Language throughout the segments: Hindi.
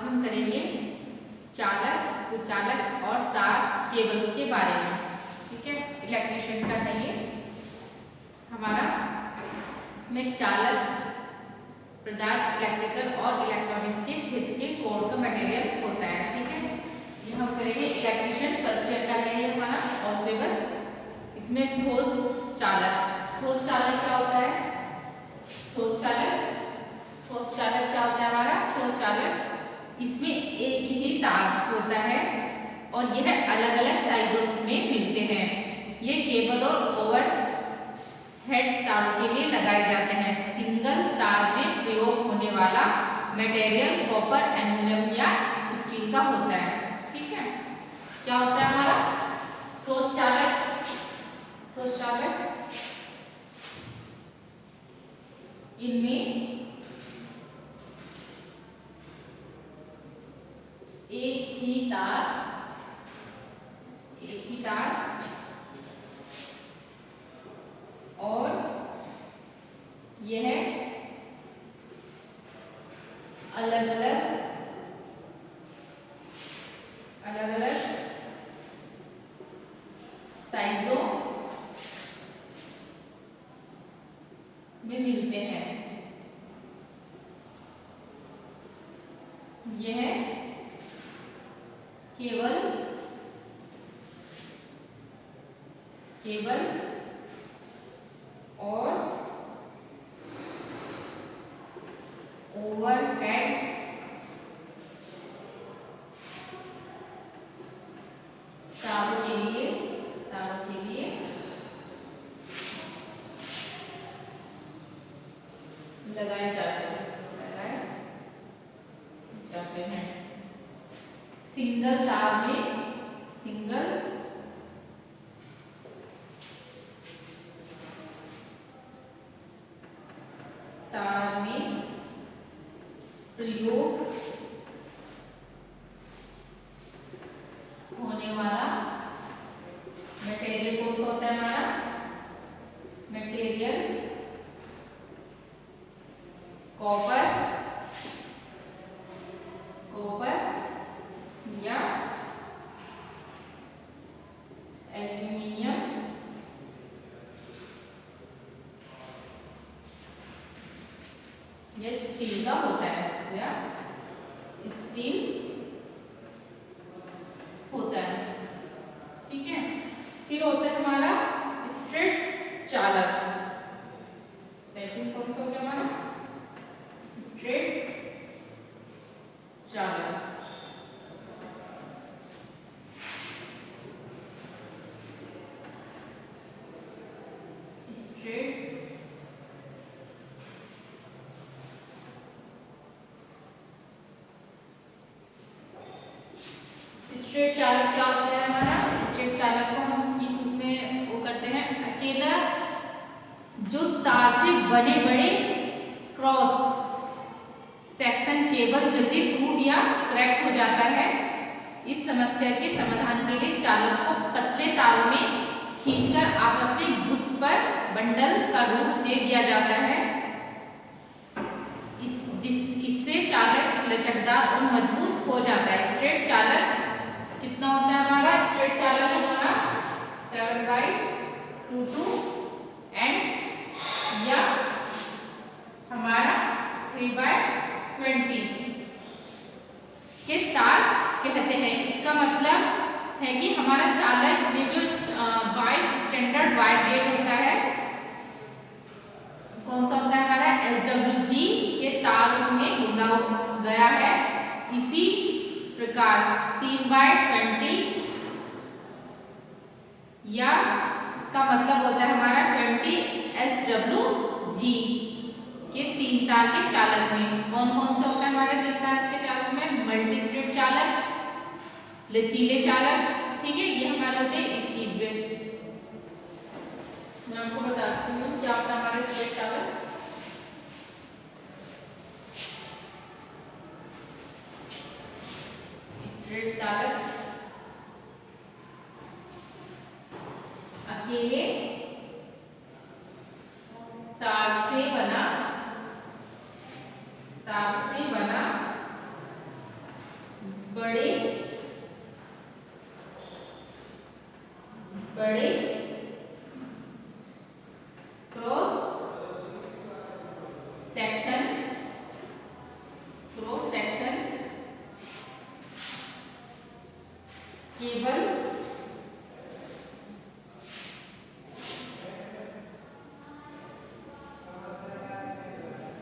हम करेंगे चालक, कुचालक और तार केबल्स के बारे में। ठीक है, इलेक्ट्रिशियन का है ये हमारा। इसमें चालक पदार्थ इलेक्ट्रिकल और इलेक्ट्रॉनिक्स के क्षेत्र के कोर का मटेरियल होता है। ठीक है, ये हम करेंगे इलेक्ट्रिशियन फर्स्ट ईयर का है ये हमारा ऑल सिलेबस। इसमें ठोस चालक, ठोस चालक क्या होता है? ठोस चालक क्या होता है हमारा? ठोस चालक, इसमें एक ही तार होता है और यह अलग अलग साइजों में मिलते हैं। ये केबल और ओवर हेड तारों के लिए लगाए जाते हैं। सिंगल तार में प्रयोग होने वाला मटेरियल कॉपर, एल्युमिनियम या स्टील का होता है। ठीक है, क्या होता है हमारा ठोस चालक? ठोस चालक इनमें एक ही तार और यह अलग अलग साइजों में मिलते हैं। यह केबल और ओवरहेड तारों के लिए लगाए जाते हैं। सिंगल तार में प्रयोग होने वाला मटेरियल कौन सा होता है हमारा? मटेरियल कॉपर या एल्युमिनियम या स्टील का होता है, या स्टील होता है। ठीक है, फिर होता है हमारा स्ट्रेट चालक। सेकंड कौन सा हो गया हमारा? स्ट्रेट चालक। स्ट्रेट चालक क्या होता है हमारा? स्ट्रेट चालक को हम किस उसमें वो करते हैं? अकेला जो तार से बने बड़े क्रॉस सेक्शन केबल जल्दी टूट या क्रैक हो जाता है। इस समस्या के समाधान के लिए चालक को पतले तारों में खींचकर आपस में गुथ पर बंडल का रूप दे दिया जाता है। इससे चालक लचकदार और मजबूत हो जाता है। स्ट्रेट चालक कितना होता है हमारा? स्ट्रेट चालक हमारा 7/22 एंड या हमारा 3/20 के तार कहते हैं। इसका मतलब है कि हमारा चालक में जो 22 स्टैंडर्ड वायर गेज होता है, कौन सा होता है हमारा? SWG के तार में गुंदा गया है। इसी प्रकार 3/20 या का मतलब होता है हमारा 20 SWG के 3 तार के चालक में कौन कौन सा होता है हमारे 3 तार के चालक में? मल्टी स्ट्रेट चालक, लचीले चालक। ठीक है, ये हमारे होते हैं इस चीज में। मैं आपको बताती हूँ क्या होता है हमारे स्ट्रेट चालक। स्ट्रेट चालक अकेले तार से बना केबल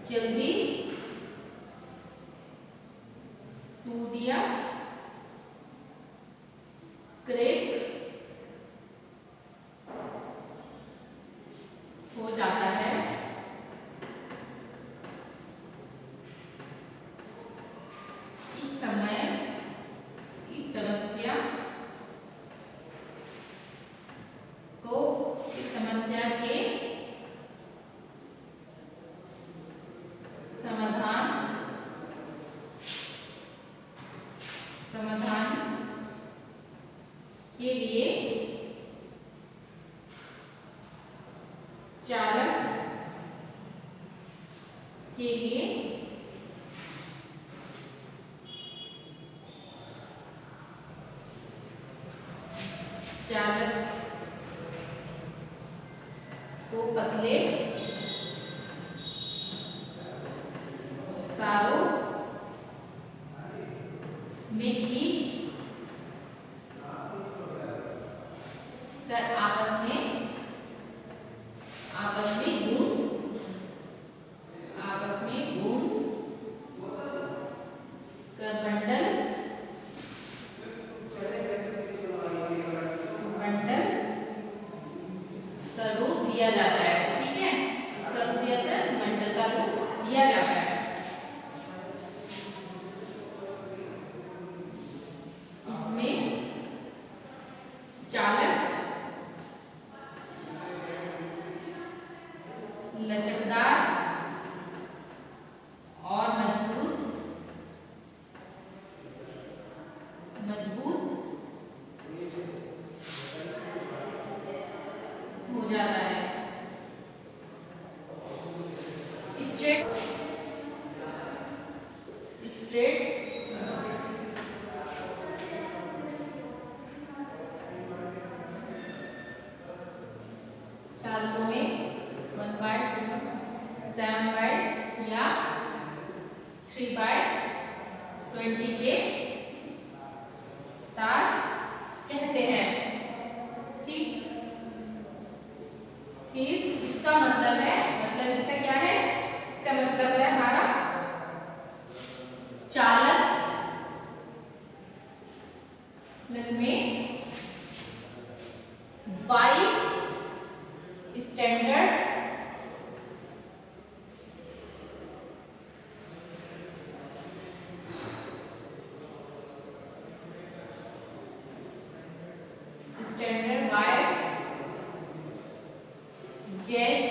जल्दी टूट या क्रैक हो जाता है। इस समस्या के समाधान के लिए चालक के लिए चालक को पतले तारों में खींच कर आपस में गूंद कर बंडल का रूप दिया जाता है। ठीक है, इसका रूप दिया जाता है, बंडल का रूप दिया जाता है। इसमें चालक लचकदार और मजबूत हो जाता है। स्ट्रेट चालकों में 1/2, 7/2 या 3/20 के तार कहते हैं। ठीक, फिर इसका मतलब है, इसका क्या है? इसका मतलब है हमारा चालक में 22 स्टैंडर्ड वायर गेज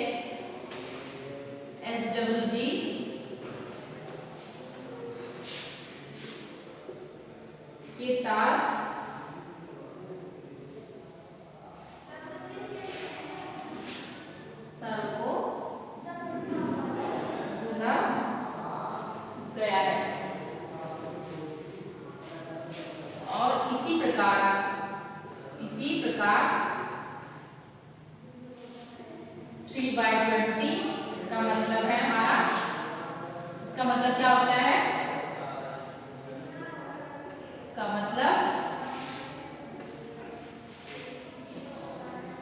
SWG के तार को गूंथा गया है। और इसी प्रकार 3/20 का मतलब है हमारा, इसका मतलब क्या होता है? का मतलब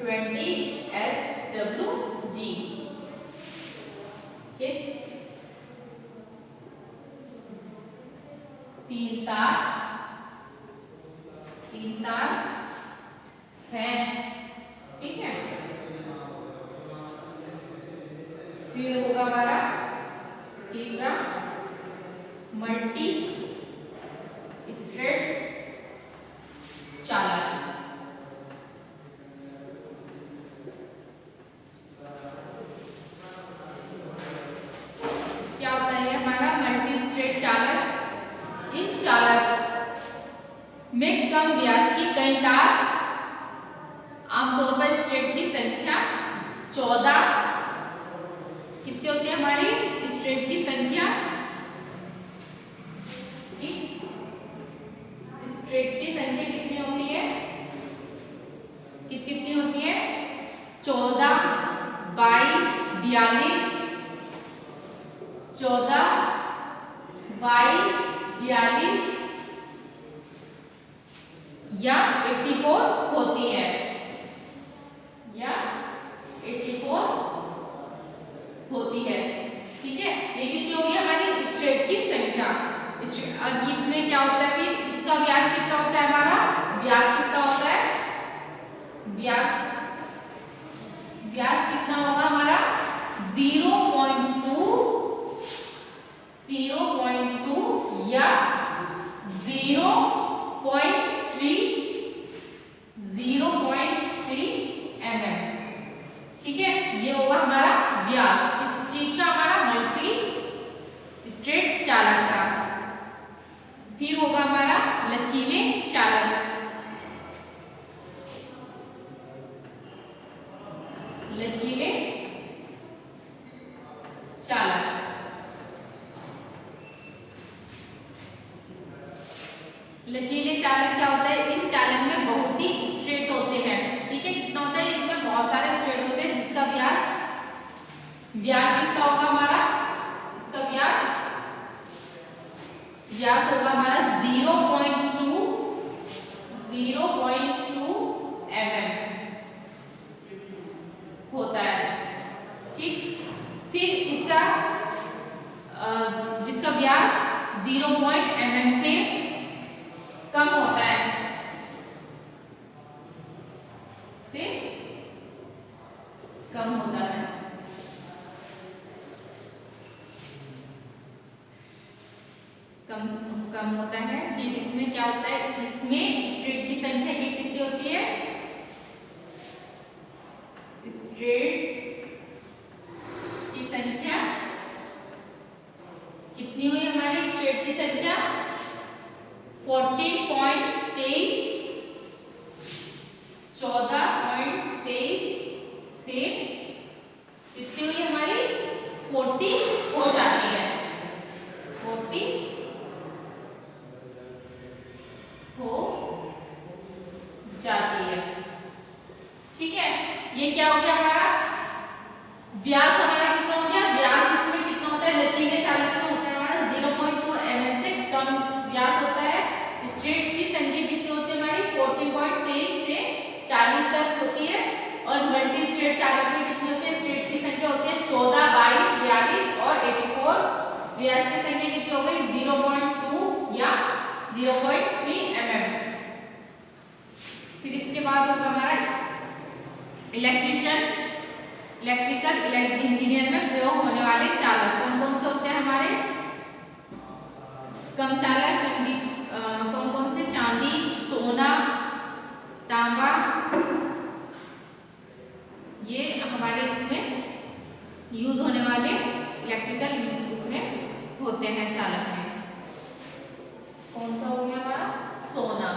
20 SWG के 3 तार है। ठीक है, फिर होगा हमारा तीसरा मल्टी स्ट्रेट चालक। क्या होता है हमारा मल्टी स्ट्रेट चालक? इन चालक में कम व्यास की कई तार, आमतौर पर स्ट्रेट की संख्या 14 कितनी होती है? हमारी स्ट्रेट की संख्या, कितनी होती है? कितनी होती है? 14, 22, 42, 14, 22, 42 या 84 होती है, या 84 होती है। ठीक है, ये कितनी होगी हमारी स्ट्रेट की संख्या। अब इसमें क्या होता है, फिर इसका व्यास कितना होता है, हमारा व्यास कितना होता है, व्यास कितना होगा हमारा 0.2 या 0.3 mm। ठीक है, ये होगा हमारा व्यास किस चीज का, हमारा मल्टी स्ट्रेट चालक का। फिर होगा हमारा लचीले चालक। लचीले चालक, लचीले चालक क्या होता है, इन चालक में बहुत ही स्ट्रेट होते हैं। ठीक है, कितना होता है, इसमें बहुत सारे स्ट्रेट होते हैं, जिसका व्यास कितना होगा हमारा, इसका व्यास होगा हमारा 0.2 mm होता है। ठीक, फिर इसका जिसका व्यास 0 mm से कम होता है, से कम होता है, कम होता है। फिर इसमें क्या होता है, इसमें स्ट्रेट की संख्या कितनी होती है, स्ट्रेट की संख्या कितनी हुई हमारी, स्ट्रेट की संख्या 14.23 से कितनी हुई हमारी 40 हो जाती है, 40 हो जाती है। ठीक है, ये क्या हो गया हमारा व्यास, हमारा कितना हो गया व्यास, इसमें कितना होता है, लचीले चालक में होता है हमारा 0.2 mm से कम व्यास होता है। स्ट्रेट की संख्या कितनी होती है हमारी 14.23 से 40 तक होती है। और मल्टी स्ट्रेट चालक में कितनी होती है, स्ट्रेट की संख्या होती है 14, 22, 42 और 84। व्यास की संख्या कितनी हो गई 0.2 या 0.3 mm। फिर इसके बाद होगा हमारा इलेक्ट्रिकल इंजीनियर में प्रयोग होने वाले चालक कौन कौन से होते हैं हमारे, कम चालक कौन कौन से, चांदी, सोना, तांबा, ये हमारे इसमें यूज होने वाले इलेक्ट्रिकल उसमें होते हैं चालक में। कौन सा हो गया हमारा सोना,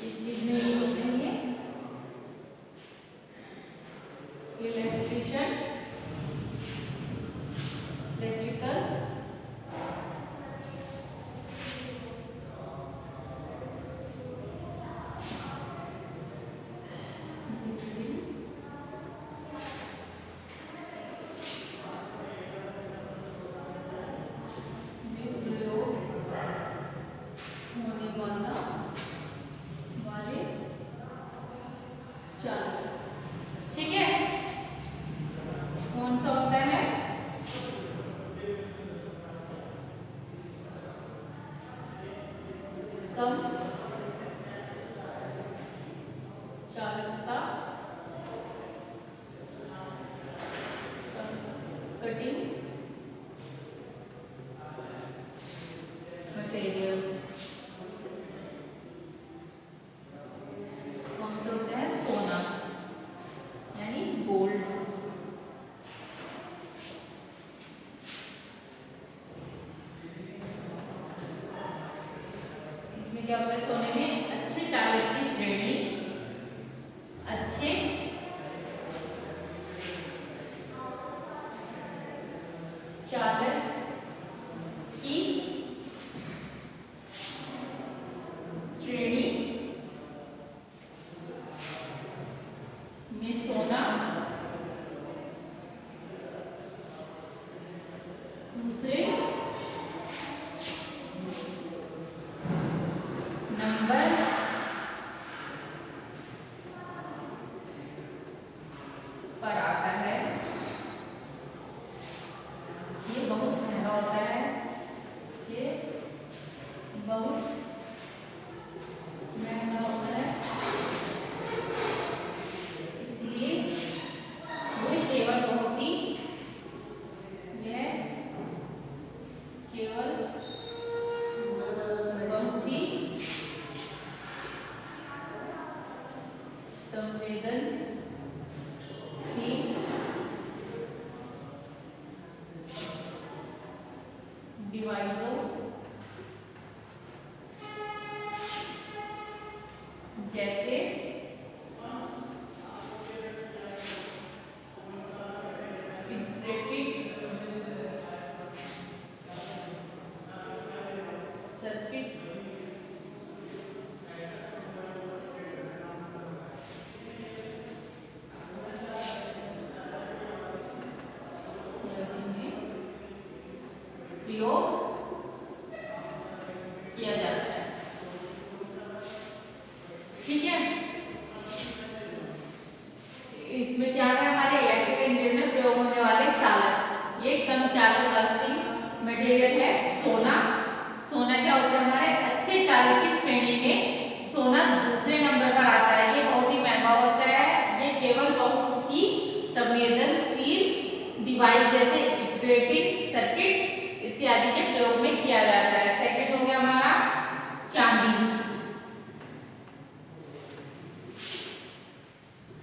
इस चीज में यूज होते हैं ये इलेक्ट्रिकल ठीक है, कौन सा होता है, कम चालकता, कटिंग मटेरियल। कौन सा होता है सोना यानी गोल्ड। इसमें क्या होता है, सोने में अच्छे चालक की श्रेणी, अच्छे चालक की श्रेणी में सोना डिवाइसों जैसे इंटीग्रेटेड सर्किट प्रयोग किया जाता है। ठीक है, इसमें क्या है हमारे इलेक्ट्रिकल इंजीनियरिंग में प्रयोग होने वाले चालक। ये कम चालक कास्टिंग मटेरियल है सोना। सोना क्या होता है हमारे अच्छे चालक की श्रेणी में सोना दूसरे नंबर पर आता है। ये बहुत ही महंगा होता है। ये केवल बहुत ही संवेदनशील डिवाइस जैसे इंटीग्रेटेड सर्किट इत्यादि के प्रयोग में किया जाता है। सेकंड हो गया हमारा चांदी,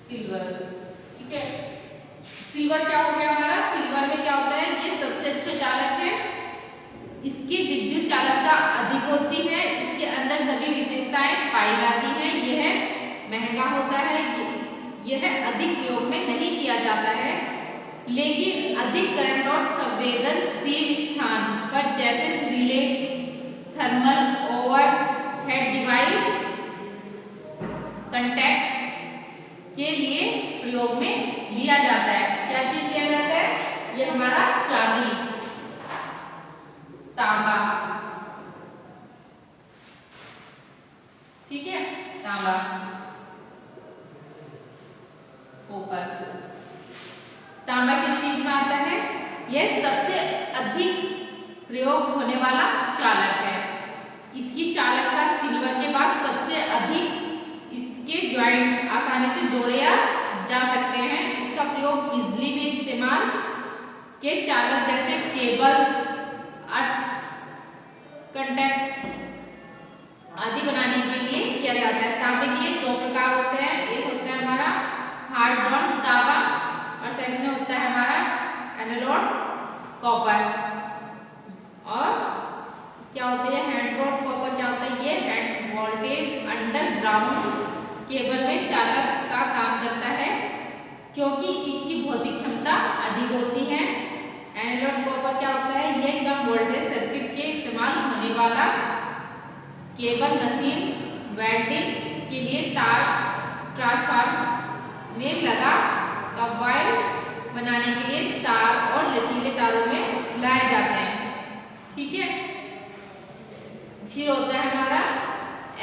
सिल्वर। ठीक है, सिल्वर क्या हो गया हमारा? सिल्वर में क्या होता है? ये सबसे अच्छा चालक है। इसकी विद्युत चालकता अधिक होती है। इसके अंदर सभी विशेषताएं पाई जाती हैं। यह महंगा होता है। यह अधिक प्रयोग में नहीं किया जाता है, लेकिन अधिक करंट और संवेदनशील स्थान पर जैसे relay, thermal overhead device, contacts के लिए प्रयोग में लिया जाता है। क्या चीज लिया जाता है? ये हमारा चांदी, तांबा। ठीक है, तांबा, कॉपर। तांबा किस चीज में आता है? यह सबसे अधिक प्रयोग होने वाला चालक है। इसकी चालकता सिल्वर के बाद सबसे अधिक। इसके जॉइंट आसानी से जोड़े जा सकते हैं। इसका प्रयोग बिजली में इस्तेमाल के चालक जैसे केबल्स, कंटैक्ट्स आदि बनाने के लिए किया जाता है। तांबे के दो प्रकार होते हैं। एक होता है हमारा हार्ड ड्रॉन तांबा और सेकंड होता है हमारा एनालोग कॉपर। और क्या होता है हैंड ड्रॉन कॉपर? क्या होता है? ये हैंड वोल्टेज अंडरग्राउंड केबल में चालक का काम करता है, क्योंकि इसकी भौतिक क्षमता अधिक होती है। एनालॉग कॉपर क्या होता है? यह कम वोल्टेज सर्किट के इस्तेमाल होने वाला केबल मशीन वेल्डिंग के लिए तार ट्रांसफार्मर में लगा कॉइल बनाने के लिए तार और लचीले तारों में लाए जाते हैं। ठीक है, फिर होता है हमारा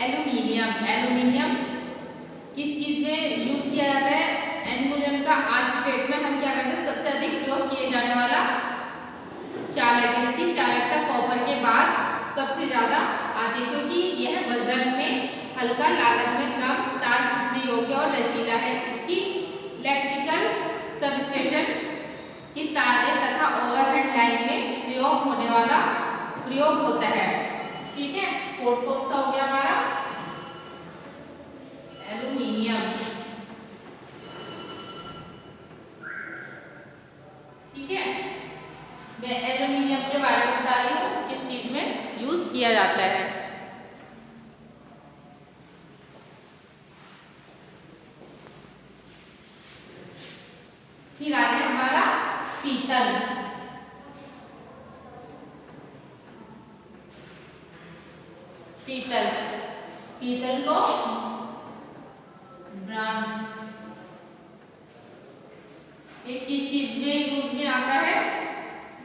एल्यूमिनियम। एल्यूमिनियम किस चीज में यूज किया जाता है? एल्यूमिनियम का आज की डेट में हम क्या करते हैं? सबसे अधिक प्रयोग किए जाने वाला चालक है। इसकी चालकता कॉपर के बाद सबसे ज्यादा आती है, क्योंकि यह वजन में हल्का, लागत में कम, तार खींचने योग्य और लचीला है। इसकी इलेक्ट्रिकल सबस्टेशन की तारें तथा ओवरहेड लाइन में प्रयोग होने वाला प्रयोग होता है। ठीक है, फोर्थ कौन सा हो गया हमारा? एल्यूमिनियम। ठीक है, मैं एल्यूमिनियम के बारे में बता रही हूँ किस चीज में यूज किया जाता है। फिर आगे हमारा पीतल। पीतल, पीतल को ब्रांस, ये किस चीज में यूज में आता है?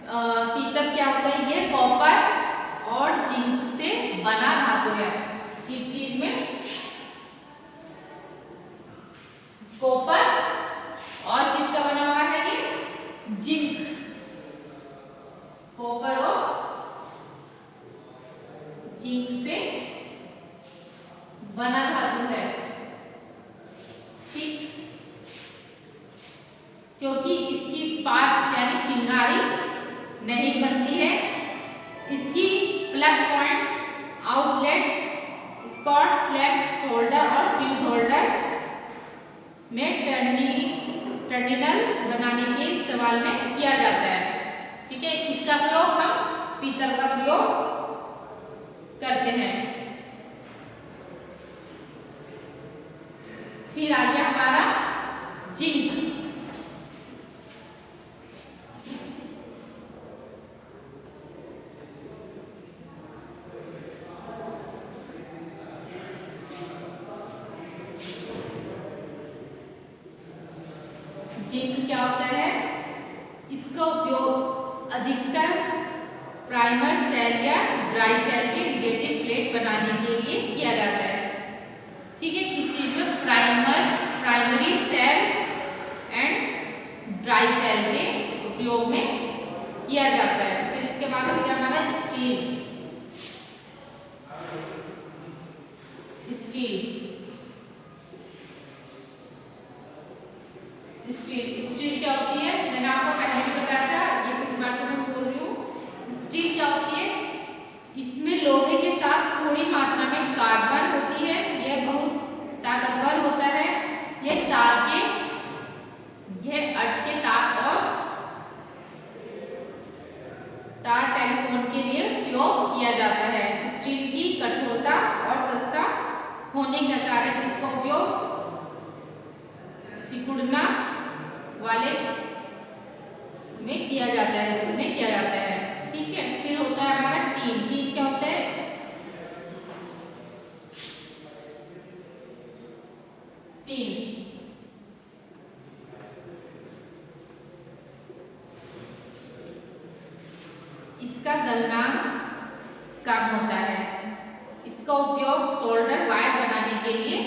पीतल क्या होता है? ये कॉपर और जिंक से बना धातु है। किस चीज में? कॉपर और किसका बना हुआ है? ये जिंक, कॉपर और जिंक से बना धातु है। ठीक, क्योंकि इसकी स्पार्क यानी चिंगारी नहीं बनती है। इसकी प्लग पॉइंट, आउटलेट, स्कॉट स्लैब होल्डर और फ्यूज होल्डर में टर्मिनल बनाने के इस्तेमाल में किया जाता है। ठीक है, इसका प्रयोग हम पीतल का प्रयोग करते हैं। फिर आ गया हमारा जिंक। जिंक क्या होता है? इसका उपयोग अधिकतर प्राइमर सेल या ड्राई सेल के निगेटिव प्लेट बनाने के लिए किया जाता है। ठीक है, किस चीज में? Primary cell and dry cell के उपयोग में किया जाता है। फिर इसके बाद हो गया हमारा स्टील। स्टील क्या होती है? मैंने आपको पहले भी बताया था, ये फिर बार से मैं बोल रही हूँ। स्टील क्या होती है? इसमें लोहे के साथ थोड़ी मात्रा में कार्बन होती है। यह बहुत ताकतवर होता है। यह अर्थ के तार और तार टेलीफोन के लिए उपयोग किया जाता है। स्टील की कठोरता और सस्ता होने के कारण इसका उपयोग सिकुड़ना वाले में किया जाता है, उसमें किया जाता है। ठीक है, फिर होता है हमारा टीन। टीन क्या होता है? टीन इसका गलनांक कम होता है। इसका उपयोग सोल्डर वायर बनाने के लिए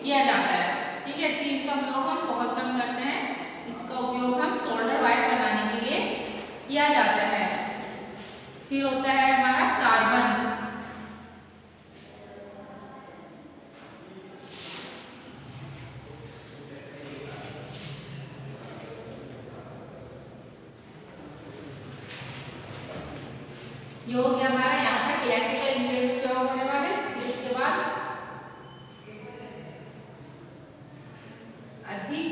किया जाता है। ठीक है, टीन का उपयोग हम बहुत कम करते हैं। इसका उपयोग हम सोल्डर वायर बनाने के लिए किया जाता है। फिर होता है हमारा कार्बन। ये हो गया हमारा यहाँ पर इलेक्ट्रिकल इंजीनियरिंग प्रयोग होने वाले। फिर उसके बाद अधिक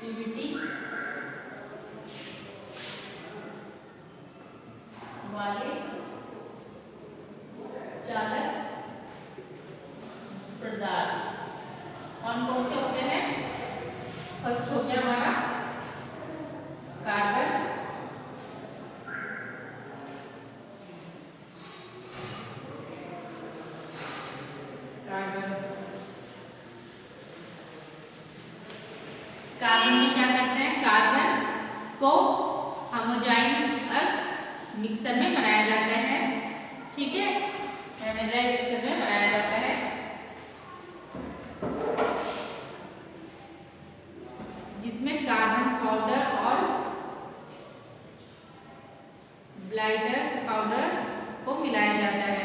रेजिस्टिविटी वाले चालक पदार्थ कौन कौन से होते हैं? फर्स्ट हो गया हमारा कार्बन, कार्बन में क्या करते हैं? कार्बन को होमोजाइनस मिक्सर में बनाया जाता है। ठीक है, होमोजाइनस मिक्सर में बनाया जाता है, जिसमें कार्बन पाउडर और ब्लाइडर पाउडर को मिलाया जाता है।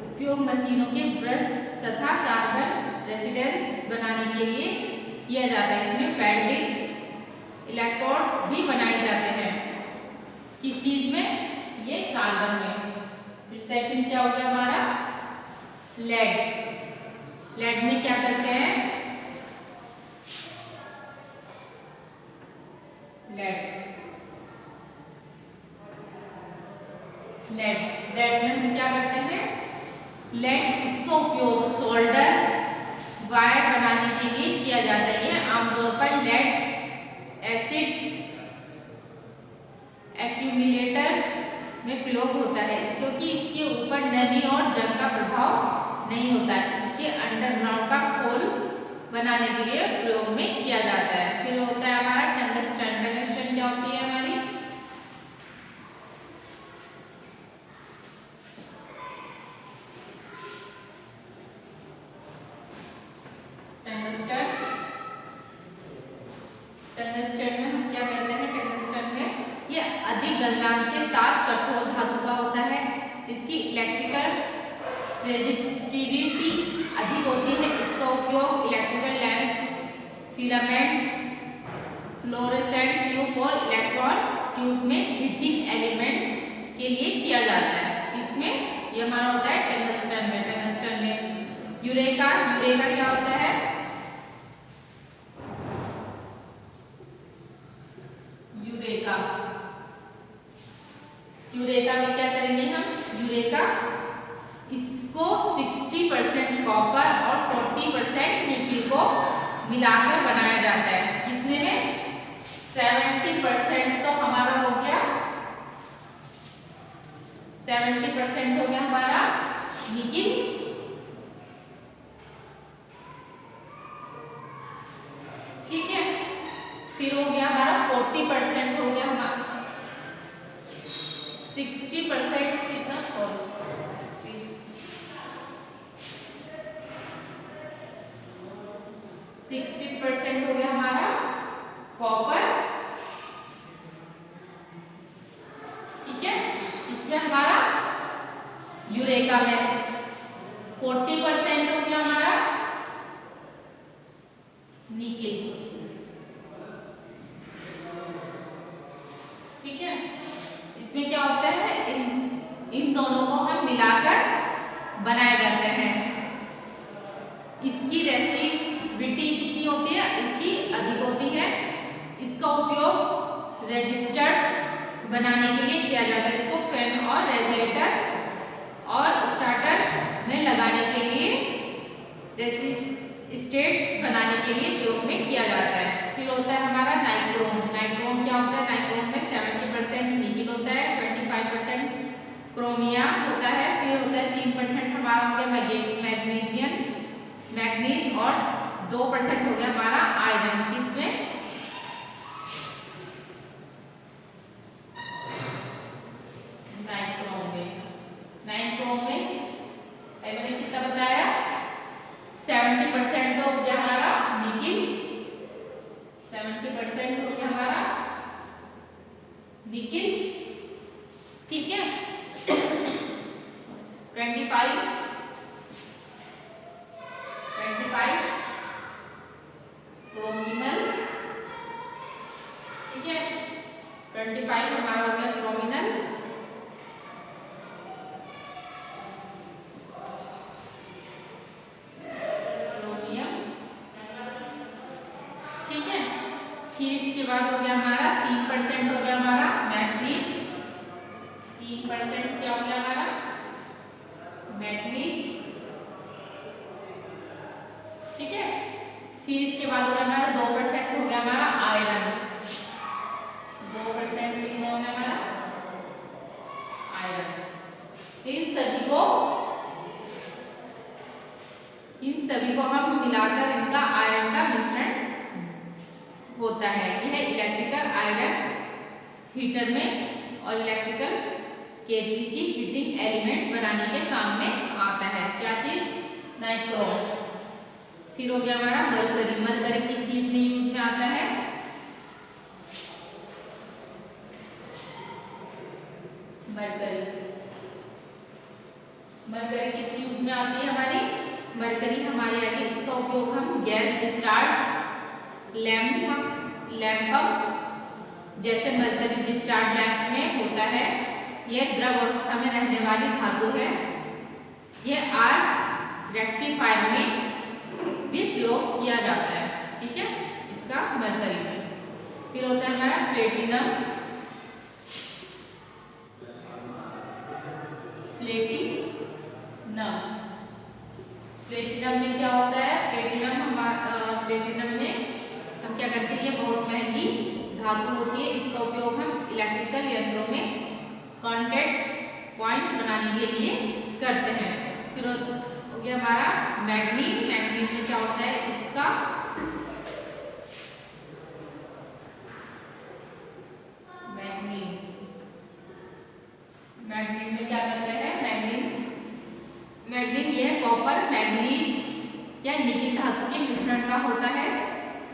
उपयोग मशीनों के ब्रश तथा कार्बन रेसिडेंस बनाने के लिए किया जाता है। इसमें वेल्डिंग इलेक्ट्रोड भी बनाए जाते हैं। किस चीज में? ये कार्बन में। फिर सेकंड क्या हो गया हमारा? लेड। लेड में क्या करते हैं? लेड में हम क्या करते हैं? लेड इसका उपयोग सोल्डर वायर बनाने के लिए किया जाता है। यह आमतौर पर लेड एसिड एक्यूमुलेटर में प्रयोग होता है, क्योंकि इसके ऊपर नमी और जंग का प्रभाव नहीं होता है। इसके अंडरग्राउंड का खोल बनाने के लिए प्रयोग में किया जाता है। फिर होता है हमारा टंगस्टन। टंगस्टन क्या होती है हमारी? टंगस्टन में हम क्या करते हैं? टंगस्टन में यह अधिक गलनांक के साथ कठोर धातु का होता है। इसकी इलेक्ट्रिकल रेजिस्टिविटी अधिक होती है। इसका उपयोग electrical lamp, filament fluorescent tube और इलेक्ट्रॉन ट्यूब में हीटिंग एलिमेंट के लिए किया जाता है। इसमें ये हमारा होता है टंगस्टन में। टंगस्टन में यूरेका, यूरेका क्या होता है? यूरेका, यूरेका में क्या करेंगे हम? यूरेका इसको 60% कॉपर और 40% निकिल को मिलाकर बनाया जाता है। कितने में? 70% तो हमारा हो गया, 70% हो गया हमारा निकिल, ठीक है। फिर हो गया हमारा 40% हो गया हमारा 60% कितना? सॉरी 60% हो गया हमारा कॉपर, ठीक है। इसमें हमारा यूरेका में 40% हो गया हमारा निकिल, ठीक है। इसमें क्या होता है? इन दोनों को हम मिलाकर बनाया जाता है। इसकी रेसिविटी कितनी होती है? इसकी अधिक होती है। इसका उपयोग रजिस्टर्स बनाने के लिए किया जाता है। इसको फैन और रेगुलेटर और स्टार्टर में लगाने के लिए, जैसे स्टेट्स बनाने के लिए उपयोग में किया जाता है। फिर होता है हमारा नाइक्रोम। नाइक्रोम क्या होता है? नाइक्रोम में 70% निकिल होता है, 25% क्रोमियम होता है, फिर होता है 3% हमारा हो गया मैग्नीशियम, मैग्नीज, और 2% हो गया हमारा आयरन। किसमें? नाइक्रोम में। नाइक्रोम में मैंने कितना बताया? 70% तो हो गया हमारा निकिल, 70% हो गया हमारा निकिल, ठीक है। 25 क्रोमिनल, ठीक है। 25 हमारा हो गया क्रोमिनल, क्रोमियम, ठीक है। फिर इसके बाद हो गया हमारा 3% हो गया हमारा मैग्नीज, 3% क्या हो गया हमारा? मैग्नीज, ठीक है। फिर इसके बाद हो गया हमारा 2% हो गया हमारा आयरन, 2% कितना हो गया हमारा? आयरन। इन सभी को हम मिलाकर इनका आयरन का मिश्रण होता है। यह इलेक्ट्रिकल आयरन हीटर में और इलेक्ट्रिकल केतली की हीटिंग एलिमेंट बनाने के काम में आता है। क्या चीज? नाइक्रोम। फिर हो गया हमारा मरकरी। मरकरी किस चीज में यूज में आता है? मरकरी, मरकरी किस यूज में आती है हमारी? मरकरी हमारे आगे, इसका उपयोग हम गैस डिस्चार्ज लैंप जैसे मरकरी डिस्चार्ज लैंप में होता है। यह द्रव अवस्था में रहने वाली धातु है। यह आर्क रेक्टिफायर में भी प्रयोग किया जाता है, ठीक है, इसका मरकरी में। फिर होता है हमारा प्लेटिनम। प्लेटिनम में क्या होता है? प्लेटिनम में हम क्या करते हैं? ये बहुत महंगी धातु होती है। इसका उपयोग हम इलेक्ट्रिकल यंत्रों में कांटेक्ट पॉइंट बनाने के लिए करते हैं। फिर हो गया हमारा मैग्नीज। मैग्नीज में क्या होता है? इसका मैग्नीज में क्या करते हैं? मैग्नीज यह कॉपर, मैग्नीज या निकिल धातु के मिश्रण का होता है।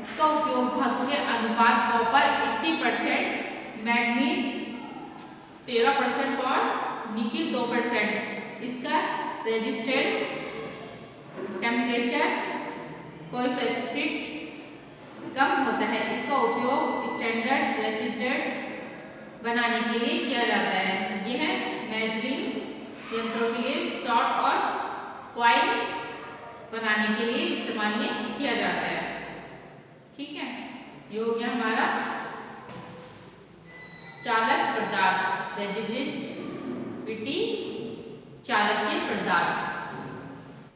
इसका उपयोग धातु के अनुपात कॉपर 80%, मैग्नीज 13% और निकिल 2%। इसका रेजिस्टेंस, टेम्परेचर कोएफिशिएंट कम होता है। इसका उपयोग रेसिस्टेंस बनाने के लिए किया जाता है। यह मेजरिंग यंत्रों के लिए शॉर्ट और कॉइल बनाने के लिए इस्तेमाल में किया जाता है। ठीक है, ये हो गया हमारा चालक पदार्थ, रेजिस्टिविटी चालक के पदार्थ।